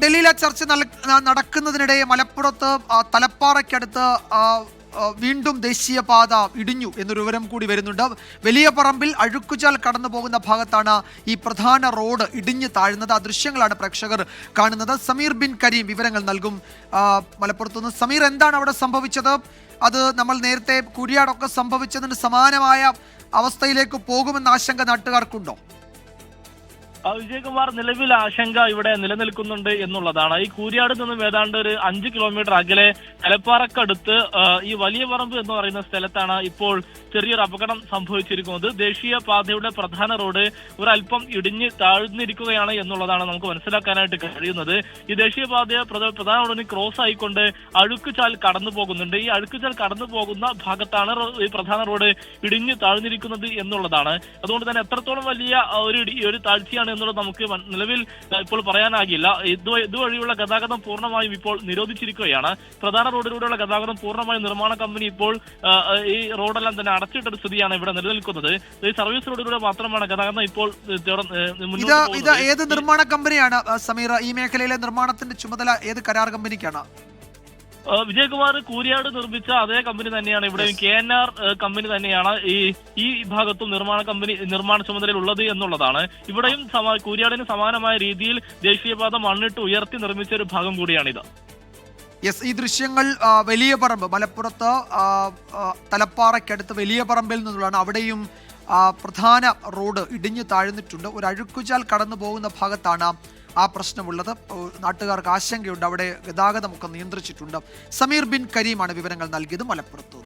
ഡൽഹിയിലെ ചർച്ച നടക്കുന്നതിനിടെ മലപ്പുറത്ത് തലപ്പാറയ്ക്കടുത്ത് വീണ്ടും ദേശീയപാത ഇടിഞ്ഞു എന്നൊരു വിവരം കൂടി വരുന്നുണ്ട്. വലിയ പറമ്പിൽ അഴുക്കുചാൽ കടന്നു പോകുന്ന ഭാഗത്താണ് ഈ പ്രധാന റോഡ് ഇടിഞ്ഞു താഴുന്നത്. ആ ദൃശ്യങ്ങളാണ് പ്രേക്ഷകർ കാണുന്നത്. സമീർ ബിൻ കരീം വിവരങ്ങൾ നൽകും മലപ്പുറത്തുനിന്ന്. സമീർ, എന്താണ് അവിടെ സംഭവിച്ചത്? അത് നമ്മൾ നേരത്തെ കുരിയാടൊക്കെ സംഭവിച്ചതിന് സമാനമായ അവസ്ഥയിലേക്ക് പോകുമെന്ന ആശങ്ക നാട്ടുകാർക്കുണ്ടോ? വിജയകുമാർ, നിലവിൽ ആശങ്ക ഇവിടെ നിലനിൽക്കുന്നുണ്ട് എന്നുള്ളതാണ്. ഈ കൂരിയാട് നിന്നും ഏതാണ്ട് ഒരു 5 കിലോമീറ്റർ അകലെ തലപ്പാറക്കടുത്ത് ഈ വലിയ പറമ്പ് എന്ന് പറയുന്ന സ്ഥലത്താണ് ഇപ്പോൾ ചെറിയൊരു അപകടം സംഭവിച്ചിരിക്കുന്നത്. ദേശീയപാതയുടെ പ്രധാന റോഡ് ഒരല്പം ഇടിഞ്ഞ് താഴ്ന്നിരിക്കുകയാണ് എന്നുള്ളതാണ് നമുക്ക് മനസ്സിലാക്കാനായിട്ട് കഴിയുന്നത്. ഈ ദേശീയപാതയെ പ്രധാന റോഡിന് ക്രോസ് ആയിക്കൊണ്ട് അഴുക്കുചാൽ കടന്നു പോകുന്നുണ്ട്. ഈ അഴുക്കുചാൽ കടന്നു പോകുന്ന ഭാഗത്താണ് ഈ പ്രധാന റോഡ് ഇടിഞ്ഞ് താഴ്ന്നിരിക്കുന്നത് എന്നുള്ളതാണ്. അതുകൊണ്ട് തന്നെ എത്രത്തോളം വലിയ ഒരു താഴ്ചയാണ് എന്നുള്ളത് നമുക്ക് നിലവിൽ ഇപ്പോൾ പറയാനാകില്ല. ഇതുവഴിയുള്ള ഗതാഗതം പൂർണ്ണമായും ഇപ്പോൾ നിരോധിച്ചിരിക്കുകയാണ്. പ്രധാന റോഡിലൂടെയുള്ള ഗതാഗതം പൂർണ്ണമായും നിർമ്മാണ കമ്പനി ഇപ്പോൾ ഈ റോഡെല്ലാം തന്നെ അടച്ചിട്ടൊരു സ്ഥിതിയാണ് ഇവിടെ നിലനിൽക്കുന്നത്. ഈ സർവീസ് റോഡിലൂടെ മാത്രമാണ് ഗതാഗതം ഇപ്പോൾ ഇത് ഏത് നിർമ്മാണ കമ്പനിയാണ് സമീർ? ഈ മേഖലയിലെ നിർമ്മാണത്തിന്റെ ചുമതല ഏത് കരാർ കമ്പനിക്കാണ്? വിജയകുമാർ, കൂരിയാട് നിർമ്മിച്ച അതേ കമ്പനി തന്നെയാണ് ഇവിടെ KNR കമ്പനി തന്നെയാണ് ഈ ഭാഗത്തും നിർമ്മാണ ചുമതലയിൽ ഉള്ളത് എന്നുള്ളതാണ്. ഇവിടെയും കൂരിയാടിന് സമാനമായ രീതിയിൽ ദേശീയപാത മണ്ണിട്ട് ഉയർത്തി നിർമ്മിച്ച ഒരു ഭാഗം കൂടിയാണിത്. യെസ്, ഈ ദൃശ്യങ്ങൾ വലിയ പറമ്പ്, മലപ്പുറത്ത് തലപ്പാറയ്ക്കടുത്ത് വലിയ പറമ്പിൽ നിന്നുള്ളതാണ്. അവിടെയും പ്രധാന റോഡ് ഇടിഞ്ഞു താഴ്ന്നിട്ടുണ്ട്. ഒരു അഴുക്കുചാൽ കടന്നു പോകുന്ന ഭാഗത്താണ് ആ പ്രശ്നമുള്ളത്. നാട്ടുകാർക്ക് ആശങ്കയുണ്ട്. അവിടെ ഗതാഗതമൊക്കെ നിയന്ത്രിച്ചിട്ടുണ്ട്. സമീർ ബിൻ കരീമാണ് വിവരങ്ങൾ നൽകിയത് മലപ്പുറത്ത്.